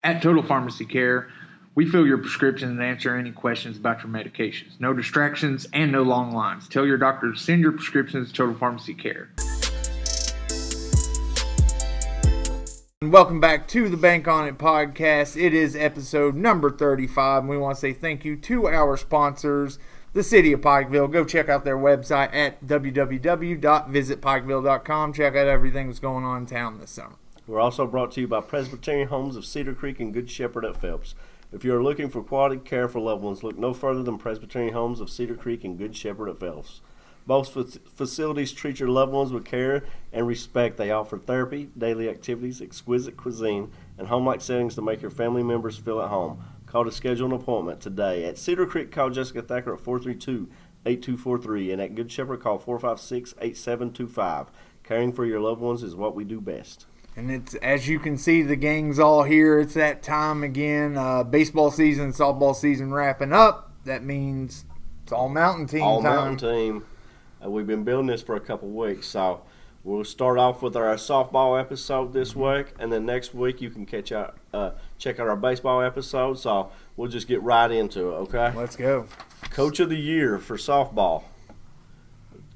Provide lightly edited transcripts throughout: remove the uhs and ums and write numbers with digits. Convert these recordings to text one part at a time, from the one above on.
At Total Pharmacy Care, we fill your prescriptions and answer any questions about your medications. No distractions and no long lines. Tell your doctor to send your prescriptions to Total Pharmacy Care. Welcome back to the Bank On It podcast. It is episode number 35, and we want to say thank you to our sponsors, the City of Pikeville. Go check out their website at www.visitpikeville.com. Check out everything that's going on in town this summer. We're also brought to you by Presbyterian Homes of Cedar Creek and Good Shepherd at Phelps. If you are looking for quality care for loved ones, look no further than Presbyterian Homes of Cedar Creek and Good Shepherd at Phelps. Both facilities treat your loved ones with care and respect. They offer therapy, daily activities, exquisite cuisine, and home-like settings to make your family members feel at home. Call to schedule an appointment today. At Cedar Creek, call Jessica Thacker at 432-8243, and at Good Shepherd, call 456-8725. Caring for your loved ones is what we do best. And it's, as you can see, the gang's all here. It's that time again. Baseball season, softball season wrapping up. That means it's all mountain team all time. All mountain team. We've been building this for a couple weeks, so we'll start off with our softball episode this week, and then next week you can check out our baseball episode. So we'll just get right into it, okay? Let's go. Coach of the Year for softball.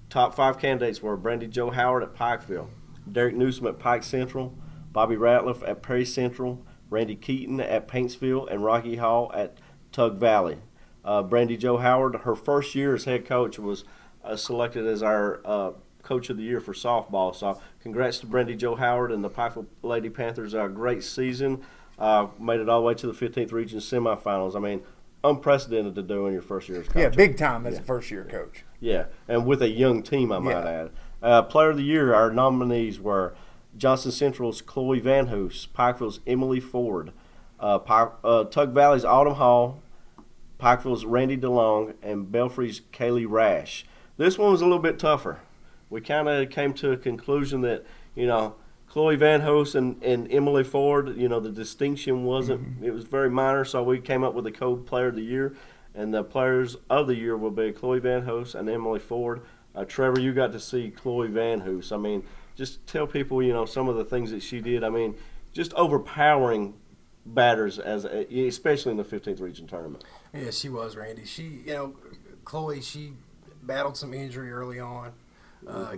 Top 5 candidates were Brandy Jo Howard at Pikeville, Derek Newsom at Pike Central, Bobby Ratliff at Perry Central, Randy Keaton at Paintsville, and Rocky Hall at Tug Valley. Brandy Jo Howard, her first year as head coach, was selected as our Coach of the Year for softball. So congrats to Brandy Jo Howard and the Pikeville Lady Panthers. A great season. Made it all the way to the 15th Region semifinals. I mean, unprecedented to do in your first year as coach. Yeah, big time as a first-year coach. Yeah, and with a young team, I might add. Player of the Year, our nominees were Johnson Central's Chloe Van Hoos, Pikeville's Emily Ford, Tug Valley's Autumn Hall, Pikeville's Randy DeLong, and Belfry's Kaylee Rash. This one was a little bit tougher. We kind of came to a conclusion that, Chloe Van Hoos and Emily Ford, the distinction wasn't, it was very minor, so we came up with a code Player of the Year, and the Players of the Year will be Chloe Van Hoos and Emily Ford. Trevor, you got to see Chloe Van Hoos. I mean, just tell people, some of the things that she did. I mean, just overpowering batters, especially in the 15th Region tournament. Yeah, she was, Randy. Chloe, she battled some injury early on,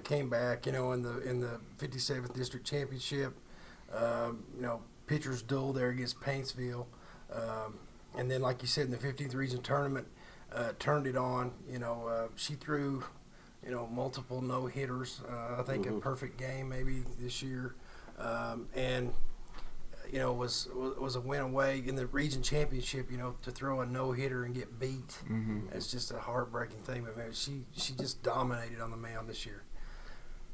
came back, in the 57th District Championship, pitcher's duel there against Paintsville. And then, like you said, in the 15th Region tournament, turned it on. She threw, multiple no-hitters. I think a perfect game maybe this year. Was a win away in the region championship, to throw a no-hitter and get beat. Mm-hmm. It's just a heartbreaking thing. But man, she just dominated on the mound this year.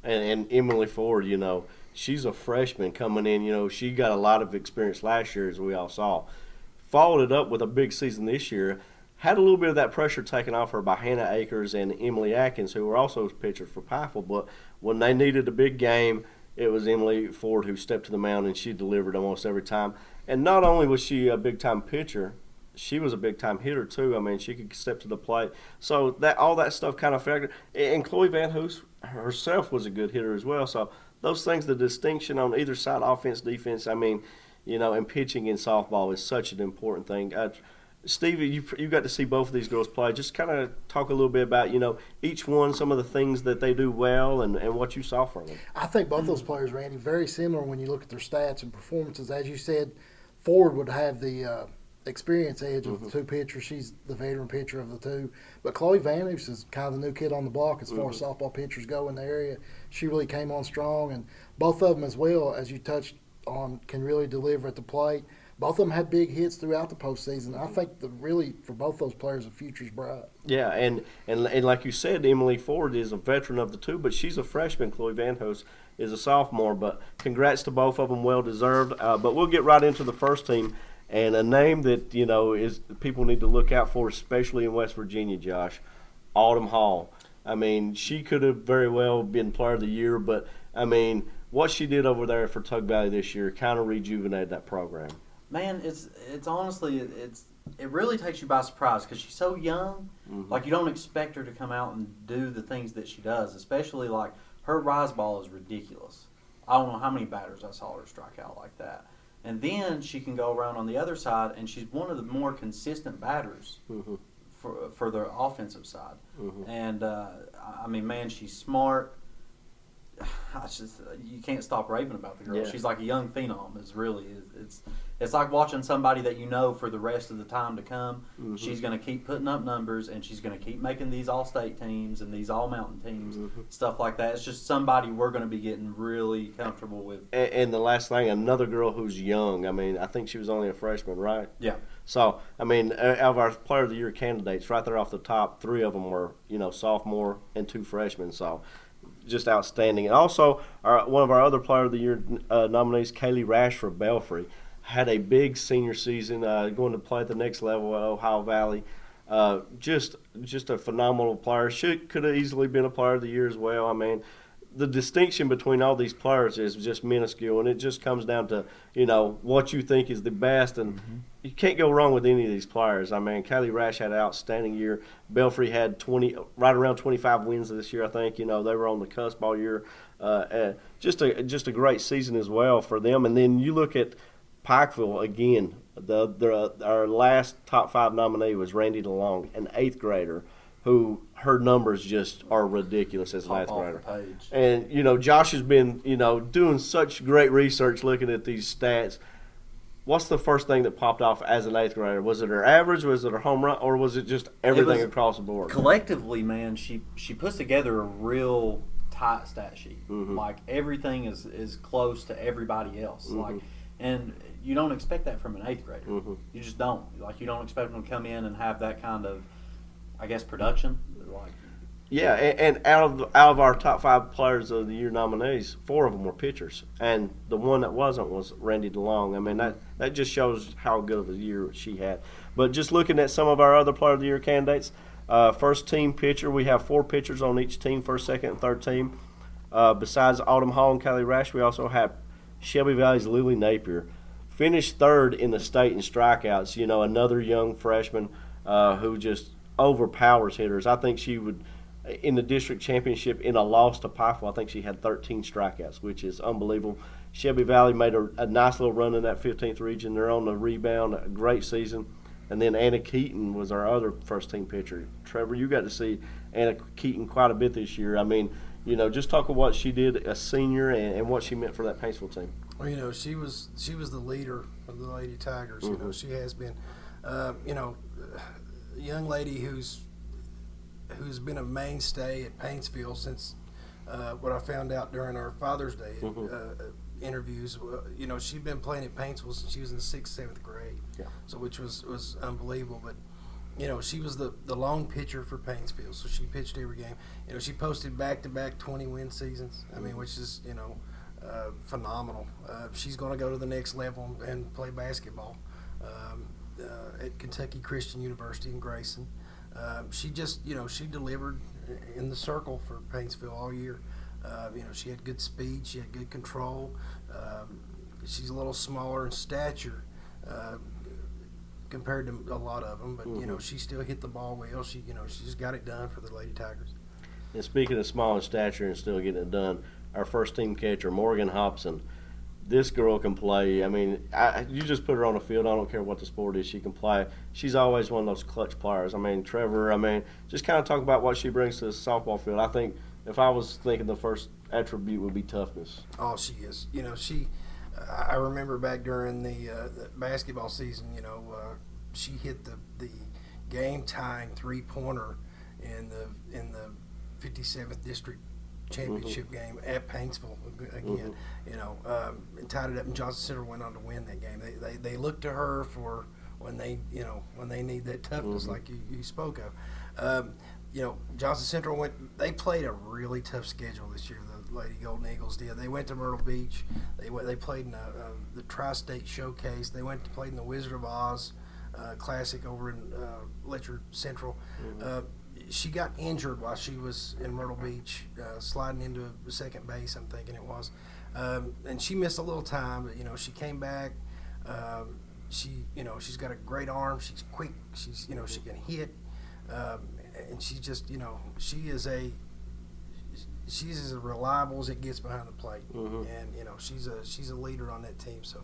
And Emily Ford, she's a freshman coming in. She got a lot of experience last year, as we all saw. Followed it up with a big season this year. Had a little bit of that pressure taken off her by Hannah Akers and Emily Atkins, who were also pitchers for Pikeville. But when they needed a big game, it was Emily Ford who stepped to the mound, and she delivered almost every time. And not only was she a big-time pitcher, she was a big-time hitter too. I mean, she could step to the plate. So all that stuff kind of factored. And Chloe Van Hoos herself was a good hitter as well. So those things, the distinction on either side, offense, defense, and pitching in softball is such an important thing. Stevie, you got to see both of these girls play. Just kind of talk a little bit about, each one, some of the things that they do well and what you saw from them. I think both those players, Randy, very similar when you look at their stats and performances. As you said, Ford would have the experience edge of the two pitchers. She's the veteran pitcher of the two. But Chloe Van Hoos is kind of the new kid on the block as far as softball pitchers go in the area. She really came on strong. And both of them as well, as you touched on, can really deliver at the plate. Both of them had big hits throughout the postseason. I think really for both those players, the future's bright. Yeah, and like you said, Emily Ford is a veteran of the two, but she's a freshman. Chloe Van Hoos is a sophomore. But congrats to both of them, well deserved. But we'll get right into the first team, and a name that is people need to look out for, especially in West Virginia. Josh, Autumn Hall. I mean, she could have very well been Player of the Year, but I mean, what she did over there for Tug Valley this year kind of rejuvenated that program. Man, it's honestly it really takes you by surprise because she's so young. Mm-hmm. Like, you don't expect her to come out and do the things that she does, especially like her rise ball is ridiculous. I don't know how many batters I saw her strike out like that. And then she can go around on the other side, and she's one of the more consistent batters for the offensive side. And I mean, man, she's smart. You can't stop raving about the girl. Yeah. She's like a young phenom. It's like watching somebody that you know for the rest of the time to come. She's going to keep putting up numbers, and she's going to keep making these all-state teams and these all-mountain teams, stuff like that. It's just somebody we're going to be getting really comfortable with. And the last thing, another girl who's young. I mean, I think she was only a freshman, right? Yeah. So, I mean, out of our Player of the Year candidates, right there off the top, 3 of them were, sophomore and 2 freshmen. So, just outstanding. And also, one of our other Player of the Year nominees, Kaylee Rash for Belfry, had a big senior season, going to play at the next level at Ohio Valley. Just a phenomenal player. Could have easily been a Player of the Year as well. I mean, the distinction between all these players is just minuscule, and it just comes down to, what you think is the best, and you can't go wrong with any of these players. I mean, Kaylee Rash had an outstanding year. Belfry had right around 25 wins this year, I think. They were on the cusp all year. Just a great season as well for them. And then you look at Pikeville again. Our last top 5 nominee was Randy DeLong, an 8th grader, who her numbers just are ridiculous as an 8th grader. And Josh has been doing such great research looking at these stats. What's the first thing that popped off as an 8th grader? Was it her average? Was it her home run? Or was it just everything across the board? Collectively, man, she puts together a real tight stat sheet. Like everything is close to everybody else. And you don't expect that from an 8th grader. You just don't. You don't expect them to come in and have that kind of, I guess, production. Yeah, and out of our top 5 Players of the Year nominees, 4 of them were pitchers, and the one that wasn't was Randy DeLong. I mean, that just shows how good of a year she had. But just looking at some of our other Player of the Year candidates, first team pitcher, we have 4 pitchers on each team, first, second, and third team. Besides Autumn Hall and Kelly Rash, we also have Shelby Valley's Lily Napier. Finished 3rd in the state in strikeouts. Another young freshman who just overpowers hitters. I think she would, in the district championship, in a loss to Pikeville, I think she had 13 strikeouts, which is unbelievable. Shelby Valley made a nice little run in that 15th region. They're on the rebound, a great season. And then Anna Keaton was our other first-team pitcher. Trevor, you got to see Anna Keaton quite a bit this year. I mean, just talk about what she did, a senior, and what she meant for that Paintsville team. Well, she was the leader of the Lady Tigers. She has been, a young lady who's been a mainstay at Paintsville since what I found out during our Father's Day interviews. She'd been playing at Paintsville since she was in the 6th, 7th grade. Yeah. So which was unbelievable. But she was the lone pitcher for Paintsville, so she pitched every game. She posted back-to-back 20-win seasons. I mean, which is phenomenal. She's going to go to the next level and play basketball at Kentucky Christian University in Grayson. She just, she delivered in the circle for Paintsville all year. She had good speed, she had good control. She's a little smaller in stature compared to a lot of them, but she still hit the ball well. She just got it done for the Lady Tigers. And speaking of small in stature and still getting it done, our first team catcher, Morgan Hobson. This girl can play. I mean, you just put her on the field. I don't care what the sport is. She can play. She's always one of those clutch players. I mean, Trevor, just kind of talk about what she brings to the softball field. I think if I was thinking the first attribute would be toughness. Oh, she is. I remember back during the basketball season, she hit the game-tying three-pointer in the 57th District Championship game at Paintsville again. And tied it up, and Johnson Center went on to win that game. They look to her for when they need that toughness like you spoke of. Johnson Central they played a really tough schedule this year. The Lady Golden Eagles did. They went to Myrtle Beach. They played in the Tri-State Showcase. They played in the Wizard of Oz Classic over in Letcher Central. She got injured while she was in Myrtle Beach, sliding into second base, I'm thinking it was. And she missed a little time, but, she came back. She's got a great arm. She's quick. She can hit. And she's just, she's as reliable as it gets behind the plate. And, she's a leader on that team. So,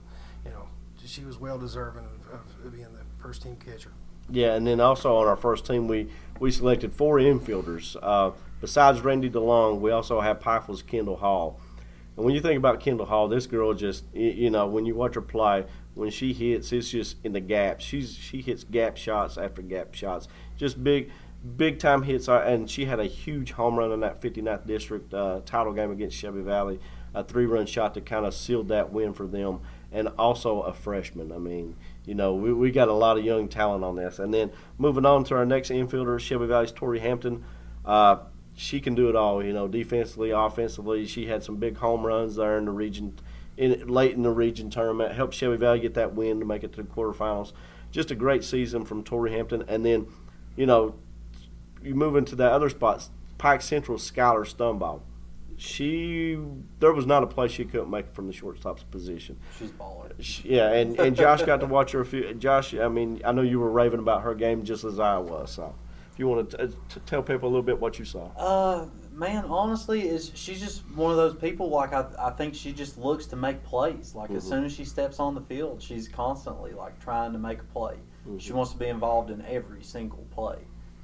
she was well deserving of being the first team catcher. Yeah, and then also on our first team, we selected 4 infielders. Besides Randy DeLong, we also have Pikeville's Kendall Hall. And when you think about Kendall Hall, this girl just, when you watch her play, when she hits, it's just in the gaps. She hits gap shots after gap shots, just big time hits. And she had a huge home run in that 59th district title game against Shelby Valley, a 3-run shot that kind of sealed that win for them. And also a freshman. I mean, we got a lot of young talent on this. And then moving on to our next infielder, Shelby Valley's Tori Hampton. She can do it all, defensively, offensively. She had some big home runs there in the region, late in the region tournament. Helped Shelby Valley get that win to make it to the quarterfinals. Just a great season from Tori Hampton. And then, you move into that other spot, Pike Central's Skylar Stumbaugh. There was not a play she couldn't make from the shortstop's position. She's baller. Yeah, and Josh got to watch her a few. Josh, I mean, I know you were raving about her game just as I was. So, if you want to tell people a little bit what you saw. Man, honestly, she's just one of those people. Like I think she just looks to make plays. Like as soon as she steps on the field, she's constantly like trying to make a play. She wants to be involved in every single play.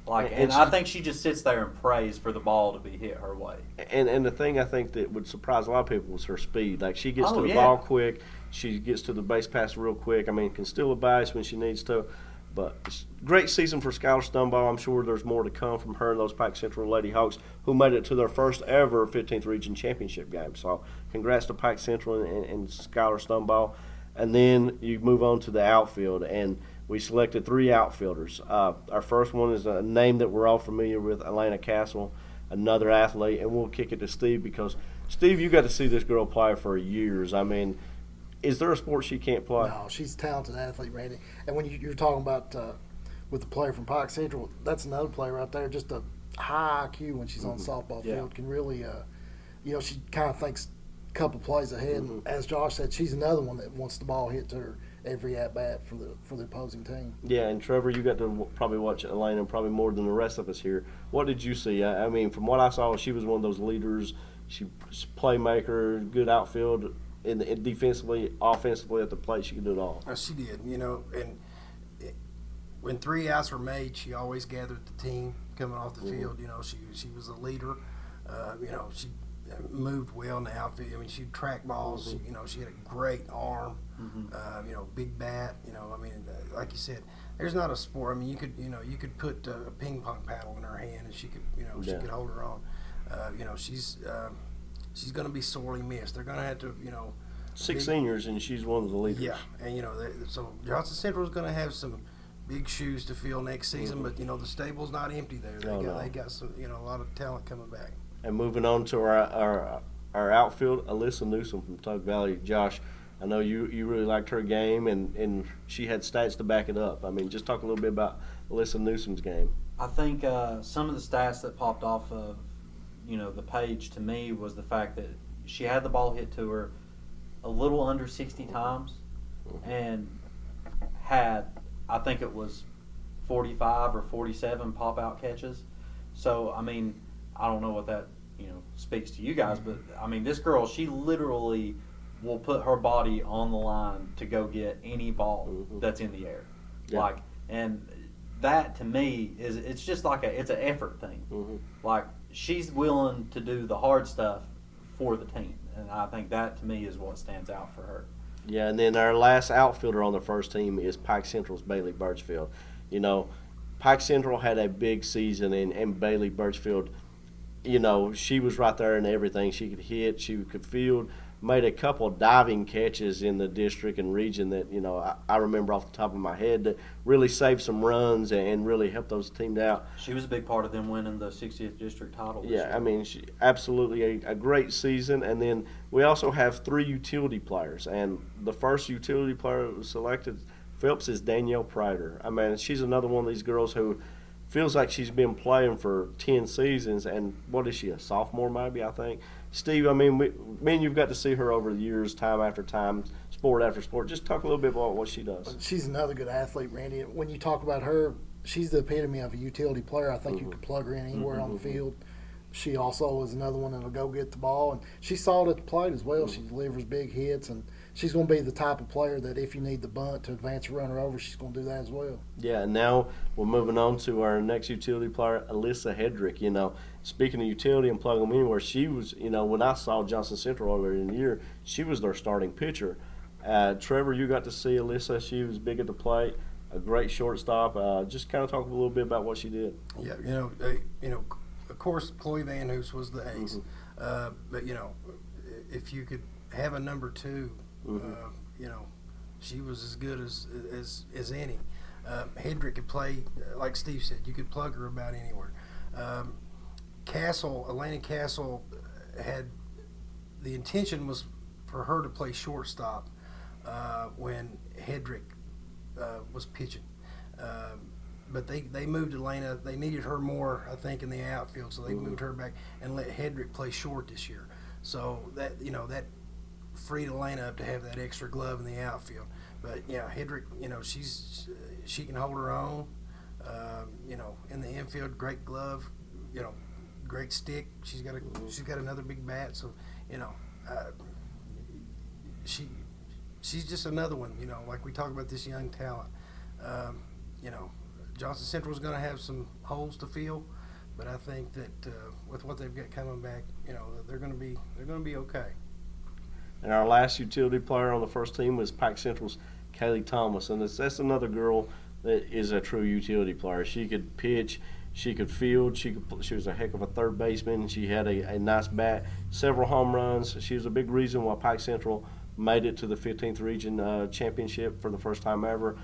And I think she just sits there and prays for the ball to be hit her way. And the thing I think that would surprise a lot of people was her speed. Like she gets to the ball quick, she gets to the base pass real quick. I mean, can steal a base when she needs to. But it's a great season for Skylar Stumbaugh. I'm sure there's more to come from her and those Pike Central Lady Hawks who made it to their first ever 15th Region Championship game. So congrats to Pike Central and Skylar Stumbaugh. And then you move on to the outfield, and we selected 3 outfielders. Our first one is a name that we're all familiar with, Elena Castle, another athlete. And we'll kick it to Steve because, Steve, you got to see this girl play for years. I mean, is there a sport she can't play? No, she's a talented athlete, Randy. And when you're talking about with the player from Pike Central, that's another player right there, just a high IQ when she's on the softball field. Can really, she kind of thinks a couple plays ahead. And as Josh said, she's another one that wants the ball hit to her every at-bat for the opposing team. Yeah, and Trevor, you got to probably watch Elena probably more than the rest of us here. What did you see? I mean, from what I saw, she was one of those leaders. She's a playmaker, good outfield. And defensively, offensively at the plate, she could do it all. She did, when 3 outs were made, she always gathered the team coming off the field. She was a leader. She moved well in the outfield. I mean, she'd track balls. She had a great arm. Big bat. Like you said, there's not a sport. I mean, you could put a ping pong paddle in her hand, and she could, she could hold her own. She's going to be sorely missed. They're going to have to, 6 seniors, and she's one of the leaders. Yeah, and so Johnson Central is going to have some big shoes to fill next season, but the stable's not empty there. They got some, a lot of talent coming back. And moving on to our outfield, Alyssa Newsom from Tug Valley. Josh, I know you really liked her game, and she had stats to back it up. I mean, just talk a little bit about Alyssa Newsom's game. I think some of the stats that popped off of the page to me was the fact that she had the ball hit to her a little under 60 times and had, I think it was 45 or 47 pop-out catches. So, I mean, I don't know what that, speaks to you guys, but, I mean, this girl, she literally will put her body on the line to go get any ball that's in the air. Yeah. And that, to me, it's just like it's an effort thing. Like, she's willing to do the hard stuff for the team, and I think that to me is what stands out for her. Yeah, and then our last outfielder on the first team is Pike Central's Bailey Birchfield. Pike Central had a big season, and Bailey Birchfield, she was right there in everything. She could hit, she could field, made a couple of diving catches in the district and region that, I remember off the top of my head that really saved some runs and really helped those teams out. She was a big part of them winning the 60th district title this year. I mean, she absolutely a great season. And then we also have 3 utility players. And the first utility player that was selected, Phelps, is Danielle Prater. I mean, she's another one of these girls who feels like she's been playing for 10 seasons. And what is she, a sophomore maybe, I think? Steve, I mean, me and you've got to see her over the years, time after time, sport after sport. Just talk a little bit about what she does. She's another good athlete, Randy. When you talk about her, she's the epitome of a utility player. I think you could plug her in anywhere on the field. She also is another one that'll go get the ball, and she's solid at the plate as well. She delivers big hits, and she's going to be the type of player that if you need the bunt to advance a runner over, she's going to do that as well. Yeah, and now we're moving on to our next utility player, Alyssa Hedrick. You know, speaking of utility and plug them anywhere, she was, you know, when I saw Johnson Central earlier in the year, she was their starting pitcher. Trevor, you got to see Alyssa. She was big at the plate, a great shortstop. Just kind of talk a little bit about what she did. Yeah, of course, Chloe Van Hoos was the ace. But, if you could have a number two, she was as good as any. Hedrick could play, like Steve said, you could plug her about anywhere. Elena Castle had the intention was for her to play shortstop when Hedrick was pitching. But they moved Elena. They needed her more, I think, in the outfield, so they moved her back and let Hedrick play short this year. So that freed Elena up to have that extra glove in the outfield. But yeah, Hedrick, she can hold her own. In the infield, great glove. Great stick. She's got another big bat. So she's just another one. Like we talk about this young talent. Johnson Central is going to have some holes to fill, but I think that with what they've got coming back, they're going to be okay. And our last utility player on the first team was Pike Central's Kaylee Thomas, and that's another girl that is a true utility player. She could pitch, she could field, she was a heck of a third baseman. She had a nice bat, several home runs. She was a big reason why Pike Central made it to the 15th Region Championship for the first time ever.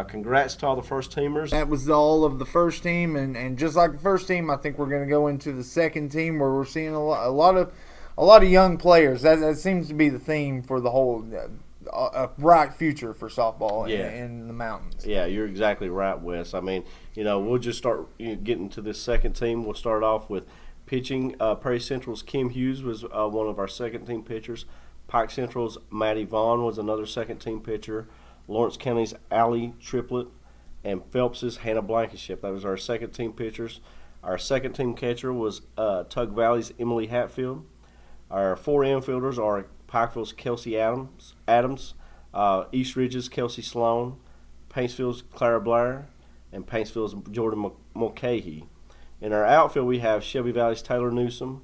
Congrats to all the first teamers. That was all of the first team, and just like the first team, I think we're going to go into the second team where we're seeing a lot of young players. That seems to be the theme for the whole a bright future for softball in the mountains. Yeah, you're exactly right, Wes. I mean, we'll just start getting to this second team. We'll start off with pitching. Prairie Central's Kim Hughes was one of our second team pitchers. Pike Central's Maddie Vaughn was another second team pitcher. Lawrence County's Allie Triplett and Phelps's Hannah Blankenship. That was our second team pitchers. Our second team catcher was Tug Valley's Emily Hatfield. Our four infielders are Pikeville's Kelsey Adams, East Ridge's Kelsey Sloan, Paintsville's Clara Blair, and Paintsville's Jordan Mulcahy. In our outfield, we have Shelby Valley's Taylor Newsom,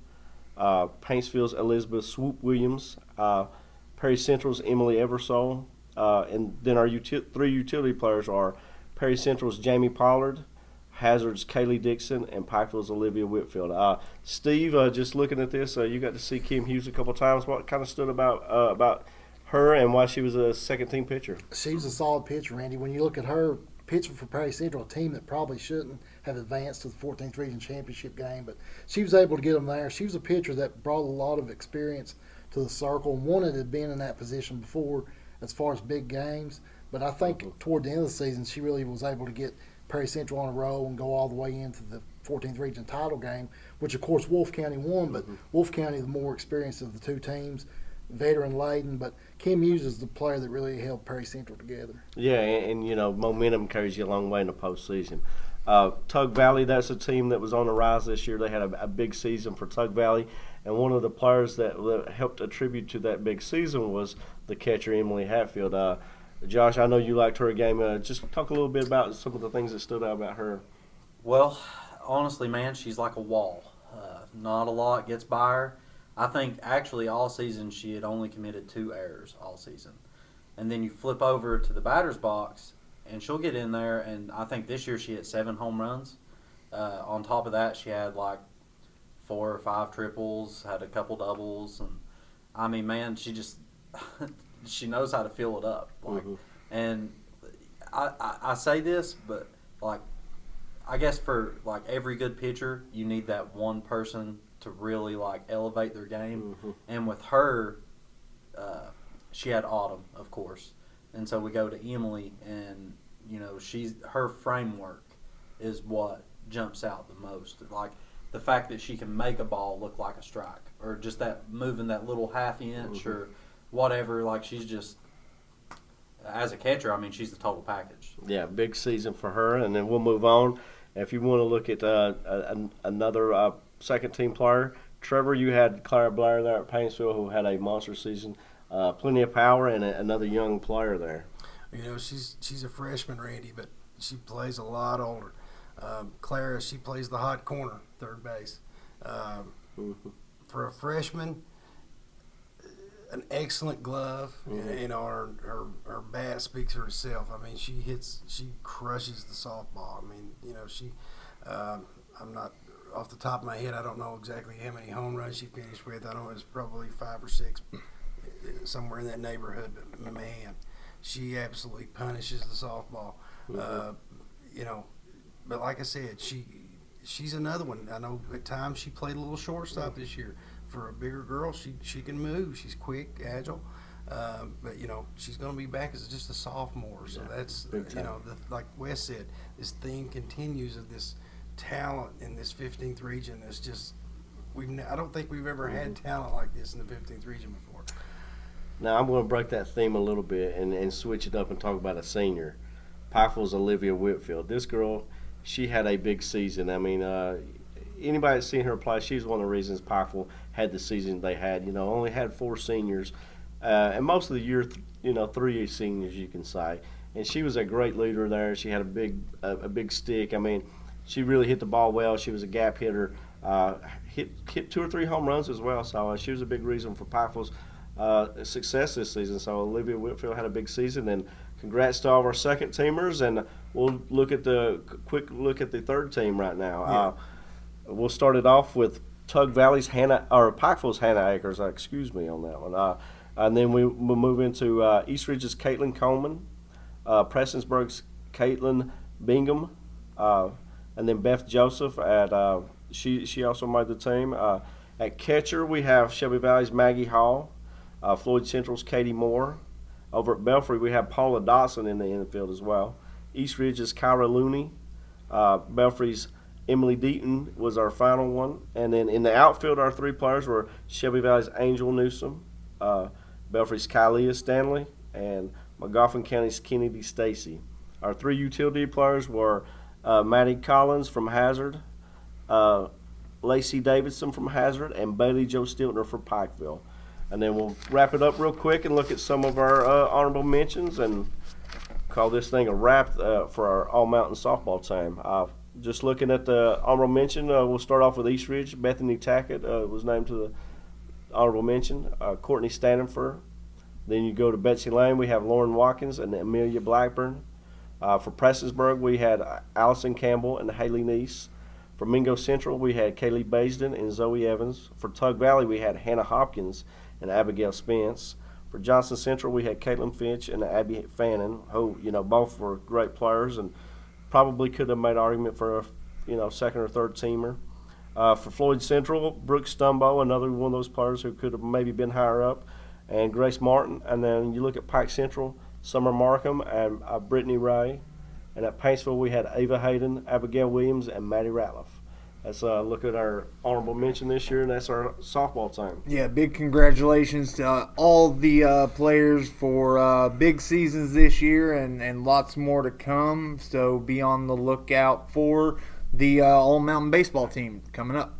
Paintsville's Elizabeth Swoop Williams, Perry Central's Emily Eversole, and then our three utility players are Perry Central's Jamie Pollard, Hazard's Kaylee Dixon, and Pikeville's Olivia Whitfield. Steve, just looking at this, you got to see Kim Hughes a couple times. What kind of stood about her and why she was a second-team pitcher? She's a solid pitcher, Randy. When you look at her pitching for Perry Central, a team that probably shouldn't have advanced to the 14th Region Championship game, but she was able to get them there. She was a pitcher that brought a lot of experience to the circle and one that had been in that position before as far as big games. But I think toward the end of the season, she really was able to get Perry Central on a roll and go all the way into the 14th Region title game, which, of course, Wolfe County won, but Wolfe County, the more experienced of the two teams, veteran laden, but Kim Hughes is the player that really held Perry Central together. Yeah, and momentum carries you a long way in the postseason. Tug Valley, that's a team that was on the rise this year. They had a big season for Tug Valley, and one of the players that helped attribute to that big season was the catcher, Emily Hatfield. Josh, I know you liked her game. Just talk a little bit about some of the things that stood out about her. Well, honestly, man, she's like a wall. Not a lot gets by her. I think actually all season she had only committed 2 errors all season. And then you flip over to the batter's box, and she'll get in there, and I think this year she hit 7 home runs. On top of that, she had like 4 or 5 triples, had a couple doubles, and I mean, man, she just she knows how to fill it up. Like, and I say this, but like, I guess for like every good pitcher, you need that one person to really like elevate their game. And with her, she had Autumn, of course, and so we go to Emily, and her framework is what jumps out the most. Like the fact that she can make a ball look like a strike, or just that moving that little half inch or whatever. Like she's just, as a catcher, I mean, she's the total package. Yeah, big season for her, and then we'll move on. If you want to look at another second team player, Trevor, you had Clara Blair there at Paintsville who had a monster season. plenty of power and another young player there. You know, she's a freshman, Randy, but she plays a lot older. Clara, she plays the hot corner, third base. For a freshman, an excellent glove. You know, her bat speaks for itself. I mean, she crushes the softball. I mean, you know, I'm not off the top of my head. I don't know exactly how many home runs she finished with. I know it was probably 5 or 6, somewhere in that neighborhood. But man, she absolutely punishes the softball. You know, but like I said, she's another one. I know at times she played a little shortstop this year. For a bigger girl, she can move. She's quick, agile. But, you know, she's going to be back as just a sophomore. So that's, you know, like Wes said, this theme continues of this talent in this 15th region. It's just, I don't think we've ever had talent like this in the 15th region before. Now, I'm going to break that theme a little bit and switch it up and talk about a senior. Pikeville's Olivia Whitfield. This girl, she had a big season. I mean, anybody that's seen her play, she's one of the reasons Pikeville had the season they had. You know, only had 4 seniors, and most of the year, you know, 3 seniors, you can say. And she was a great leader there. She had a big stick. I mean, she really hit the ball well. She was a gap hitter. Hit 2 or 3 home runs as well. So she was a big reason for Pikeville's success this season. So Olivia Whitfield had a big season, and congrats to all of our second teamers. And we'll quick look at the third team right now. Yeah. We'll start it off with Pikeville's Hannah Akers. Excuse me on that one. And then we'll move into East Ridge's Caitlin Coleman, Prestonsburg's Caitlin Bingham, and then Beth Joseph at she also made the team. At catcher we have Shelby Valley's Maggie Hall, Floyd Central's Katie Moore. Over at Belfry we have Paula Dawson in the infield as well. East Ridge's Kyra Looney, Belfry's Emily Deaton was our final one. And then in the outfield, our 3 players were Shelby Valley's Angel Newsom, Belfry's Kylia Stanley, and McGoffin County's Kennedy Stacy. Our 3 utility players were Maddie Collins from Hazard, Lacey Davidson from Hazard, and Bailey Joe Stiltner for Pikeville. And then we'll wrap it up real quick and look at some of our honorable mentions and call this thing a wrap for our all-mountain softball team. Just looking at the honorable mention, we'll start off with East Ridge. Bethany Tackett was named to the honorable mention. Courtney Standenfer. Then you go to Betsy Lane. We have Lauren Watkins and Amelia Blackburn. For Prestonsburg, we had Allison Campbell and Haley Neese. For Mingo Central, we had Kaylee Baisden and Zoe Evans. For Tug Valley, we had Hannah Hopkins and Abigail Spence. For Johnson Central, we had Caitlin Finch and Abby Fannin, who, you know, both were great players and probably could have made an argument for a, you know, second or third teamer. For Floyd Central, Brooke Stumbo, another one of those players who could have maybe been higher up, and Grace Martin. And then you look at Pike Central, Summer Markham and Brittany Ray. And at Paintsville, we had Ava Hayden, Abigail Williams, and Maddie Ratliff. Let's look at our honorable mention this year, and that's our softball team. Yeah, big congratulations to all the players for big seasons this year and lots more to come. So be on the lookout for the All-Mountain Baseball team coming up.